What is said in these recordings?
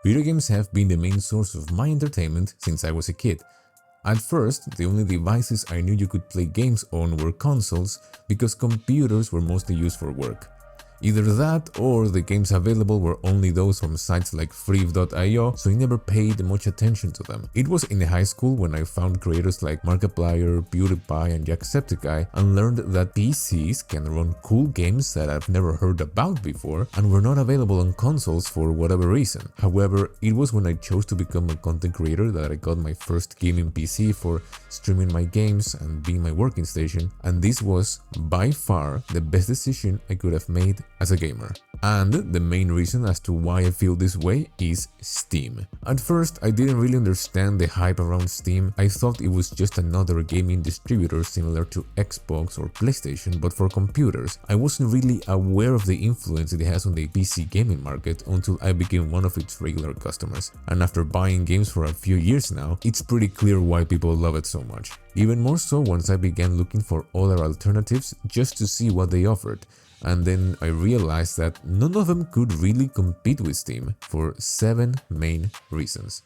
Video games have been the main source of my entertainment since I was a kid. At first, the only devices I knew you could play games on were consoles because computers were mostly used for work. Either that or the games available were only those from sites like free.io, so I never paid much attention to them. It was in high school when I found creators like Markiplier, PewDiePie and Jacksepticeye and learned that PCs can run cool games that I've never heard about before and were not available on consoles for whatever reason. However, it was when I chose to become a content creator that I got my first gaming PC for streaming my games and being my working station, and this was by far the best decision I could have made as a gamer. And the main reason as to why I feel this way is Steam. At first, I didn't really understand the hype around Steam. I thought it was just another gaming distributor similar to Xbox or PlayStation, but for computers. I wasn't really aware of the influence it has on the PC gaming market until I became one of its regular customers. And after buying games for a few years now, it's pretty clear why people love it so much. Even more so once I began looking for other alternatives just to see what they offered. And then I realized that none of them could really compete with Steam for 7 main reasons.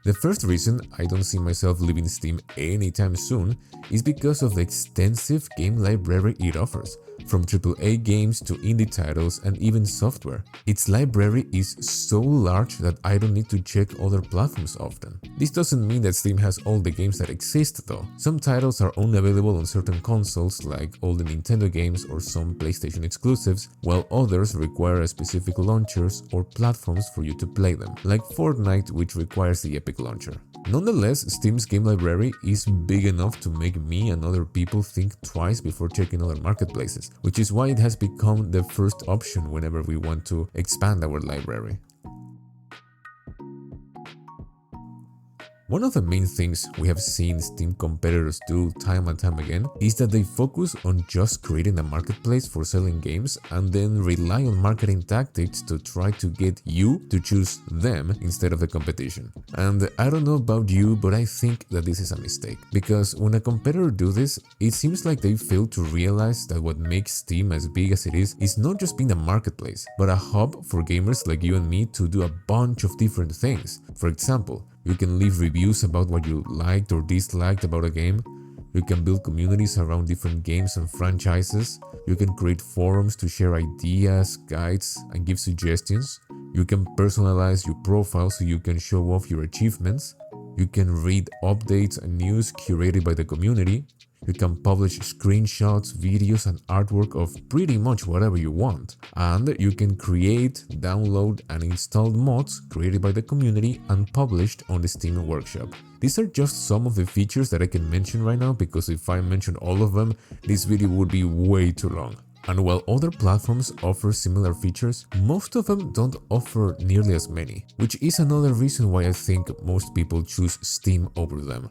The first reason I don't see myself leaving Steam anytime soon is because of the extensive game library it offers, from AAA games to indie titles and even software. Its library is so large that I don't need to check other platforms often. This doesn't mean that Steam has all the games that exist though. Some titles are only available on certain consoles like all the Nintendo games or some PlayStation exclusives, while others require specific launchers or platforms for you to play them, like Fortnite, which requires the Epic launcher. Nonetheless, Steam's game library is big enough to make me and other people think twice before checking other marketplaces, which is why it has become the first option whenever we want to expand our library. One of the main things we have seen Steam competitors do time and time again is that they focus on just creating a marketplace for selling games and then rely on marketing tactics to try to get you to choose them instead of the competition. And I don't know about you, but I think that this is a mistake. Because when a competitor do this, it seems like they fail to realize that what makes Steam as big as it is not just being a marketplace, but a hub for gamers like you and me to do a bunch of different things. For example, you can leave reviews about what you liked or disliked about a game. You can build communities around different games and franchises. You can create forums to share ideas, guides, and give suggestions. You can personalize your profile so you can show off your achievements. You can read updates and news curated by the community. You can publish screenshots, videos, and artwork of pretty much whatever you want. And you can create, download, and install mods created by the community and published on the Steam Workshop. These are just some of the features that I can mention right now because if I mention all of them, this video would be way too long. And while other platforms offer similar features, most of them don't offer nearly as many, which is another reason why I think most people choose Steam over them.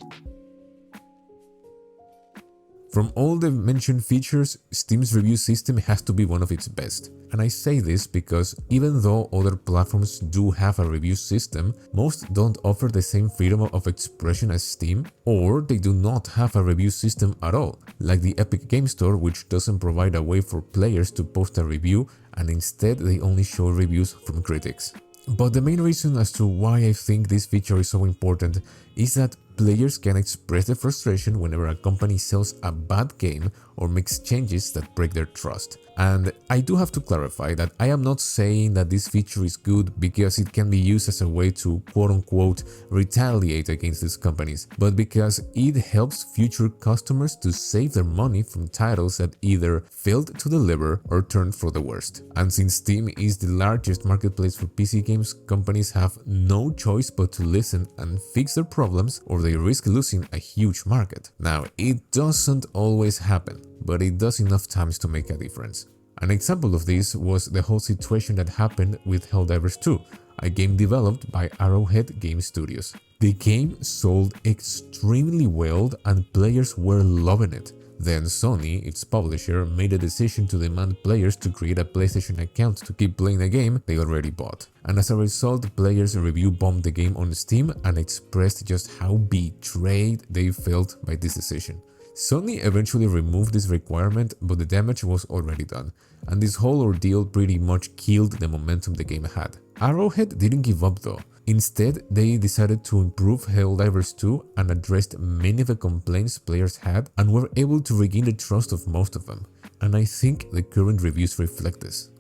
From all the mentioned features, Steam's review system has to be one of its best. And I say this because even though other platforms do have a review system, most don't offer the same freedom of expression as Steam, or they do not have a review system at all, like the Epic Game Store, which doesn't provide a way for players to post a review and instead they only show reviews from critics. But the main reason as to why I think this feature is so important is that players can express their frustration whenever a company sells a bad game or makes changes that break their trust. And I do have to clarify that I am not saying that this feature is good because it can be used as a way to quote-unquote retaliate against these companies, but because it helps future customers to save their money from titles that either failed to deliver or turned for the worst. And since Steam is the largest marketplace for PC games, companies have no choice but to listen and fix their problems or they risk losing a huge market. Now, it doesn't always happen, but it does enough times to make a difference. An example of this was the whole situation that happened with Helldivers 2, a game developed by Arrowhead Game Studios. The game sold extremely well and players were loving it. Then Sony, its publisher, made a decision to demand players to create a PlayStation account to keep playing the game they already bought. And as a result, players review bombed the game on Steam and expressed just how betrayed they felt by this decision. Sony eventually removed this requirement, but the damage was already done, and this whole ordeal pretty much killed the momentum the game had. Arrowhead didn't give up though. Instead, they decided to improve Helldivers 2 and addressed many of the complaints players had and were able to regain the trust of most of them. And I think the current reviews reflect this.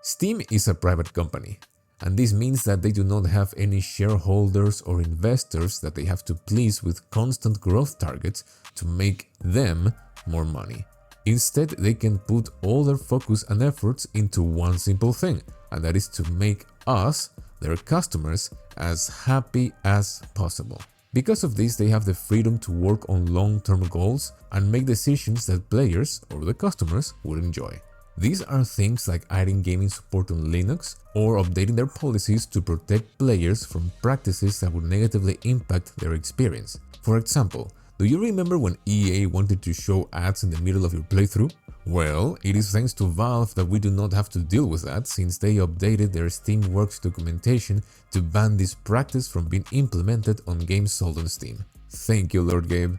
Steam is a private company, and this means that they do not have any shareholders or investors that they have to please with constant growth targets to make them more money. Instead, they can put all their focus and efforts into one simple thing, and that is to make us, their customers, as happy as possible. Because of this, they have the freedom to work on long-term goals and make decisions that players or the customers would enjoy. These are things like adding gaming support on Linux or updating their policies to protect players from practices that would negatively impact their experience. For example, do you remember when EA wanted to show ads in the middle of your playthrough? Well, it is thanks to Valve that we do not have to deal with that, since they updated their Steamworks documentation to ban this practice from being implemented on games sold on Steam. Thank you, Lord Gabe.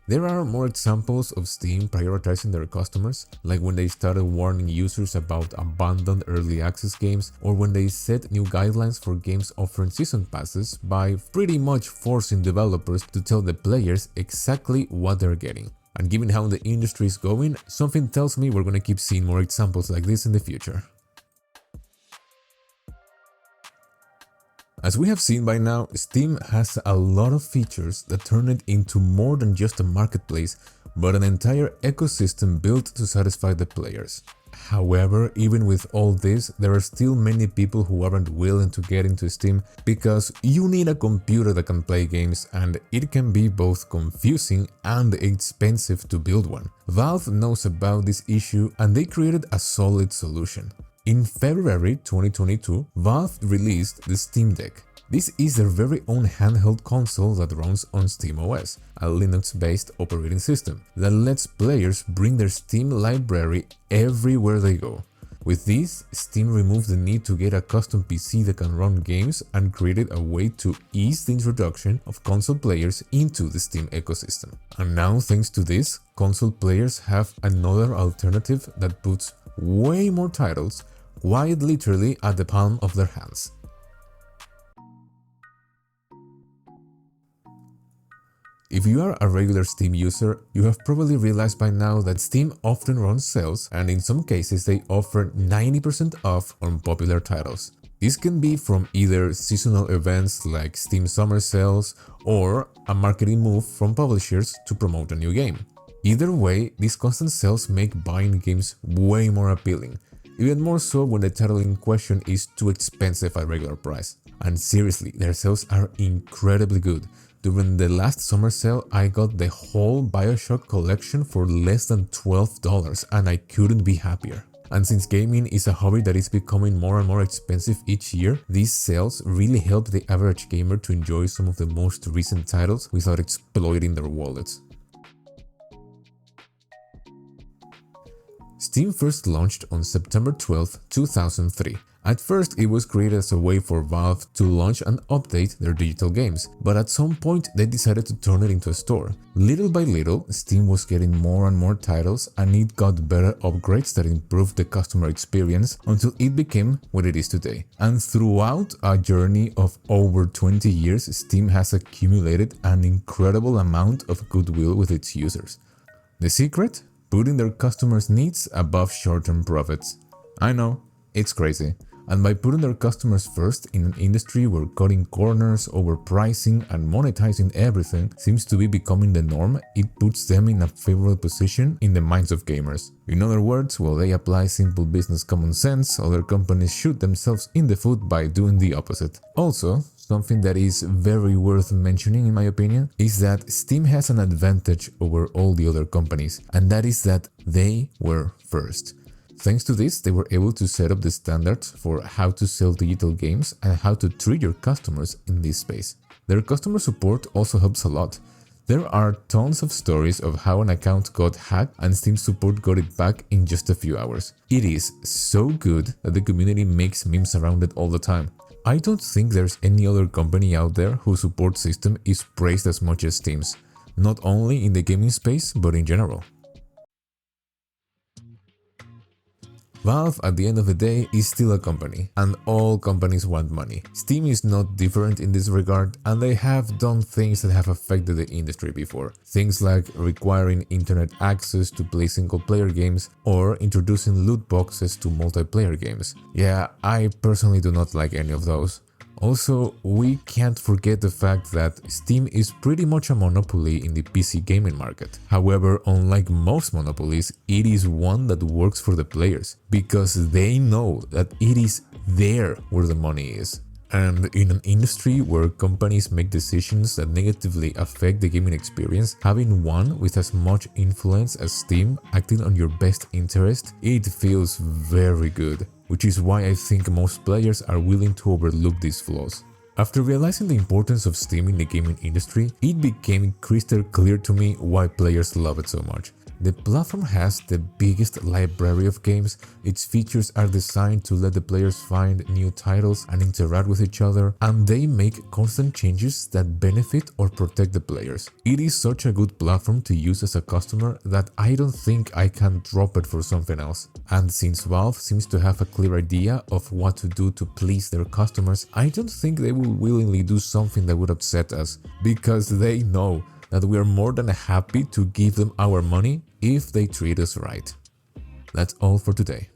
There are more examples of Steam prioritizing their customers, like when they started warning users about abandoned early access games, or when they set new guidelines for games offering season passes by pretty much forcing developers to tell the players exactly what they're getting. And given how the industry is going, something tells me we're gonna keep seeing more examples like this in the future. As we have seen by now, Steam has a lot of features that turn it into more than just a marketplace, but an entire ecosystem built to satisfy the players. However, even with all this, there are still many people who aren't willing to get into Steam because you need a computer that can play games, and it can be both confusing and expensive to build one. Valve knows about this issue and they created a solid solution. In February 2022, Valve released the Steam Deck. This is their very own handheld console that runs on SteamOS, a Linux-based operating system that lets players bring their Steam library everywhere they go. With this, Steam removed the need to get a custom PC that can run games and created a way to ease the introduction of console players into the Steam ecosystem. And now, thanks to this, console players have another alternative that puts way more titles quite literally at the palm of their hands. If you are a regular Steam user, you have probably realized by now that Steam often runs sales, and in some cases they offer 90% off on popular titles. This can be from either seasonal events like Steam Summer Sales or a marketing move from publishers to promote a new game. Either way, these constant sales make buying games way more appealing, even more so when the title in question is too expensive at regular price. And seriously, their sales are incredibly good. During the last summer sale, I got the whole BioShock collection for less than $12 and I couldn't be happier. And since gaming is a hobby that is becoming more and more expensive each year, these sales really help the average gamer to enjoy some of the most recent titles without exploiting their wallets. Steam first launched on September 12, 2003. At first, it was created as a way for Valve to launch and update their digital games, but at some point they decided to turn it into a store. Little by little, Steam was getting more and more titles and it got better upgrades that improved the customer experience until it became what it is today. And throughout a journey of over 20 years, Steam has accumulated an incredible amount of goodwill with its users. The secret? Putting their customers' needs above short-term profits. I know, it's crazy. And by putting their customers first in an industry where cutting corners, overpricing and monetizing everything seems to be becoming the norm, it puts them in a favorable position in the minds of gamers. In other words, while they apply simple business common sense, other companies shoot themselves in the foot by doing the opposite. Also, something that is very worth mentioning in my opinion is that Steam has an advantage over all the other companies, and that is that they were first. Thanks to this, they were able to set up the standards for how to sell digital games and how to treat your customers in this space. Their customer support also helps a lot. There are tons of stories of how an account got hacked and Steam support got it back in just a few hours. It is so good that the community makes memes around it all the time. I don't think there's any other company out there whose support system is praised as much as Steam's, not only in the gaming space, but in general. Valve, at the end of the day, is still a company, and all companies want money. Steam is not different in this regard, and they have done things that have affected the industry before. Things like requiring internet access to play single-player games, or introducing loot boxes to multiplayer games. Yeah, I personally do not like any of those. Also, we can't forget the fact that Steam is pretty much a monopoly in the PC gaming market. However, unlike most monopolies, it is one that works for the players, because they know that it is there where the money is. And in an industry where companies make decisions that negatively affect the gaming experience, having one with as much influence as Steam acting on your best interest, it feels very good. Which is why I think most players are willing to overlook these flaws. After realizing the importance of Steam in the gaming industry, it became crystal clear to me why players love it so much. The platform has the biggest library of games, its features are designed to let the players find new titles and interact with each other, and they make constant changes that benefit or protect the players. It is such a good platform to use as a customer that I don't think I can drop it for something else. And since Valve seems to have a clear idea of what to do to please their customers, I don't think they will willingly do something that would upset us, because they know that we are more than happy to give them our money if they treat us right. That's all for today.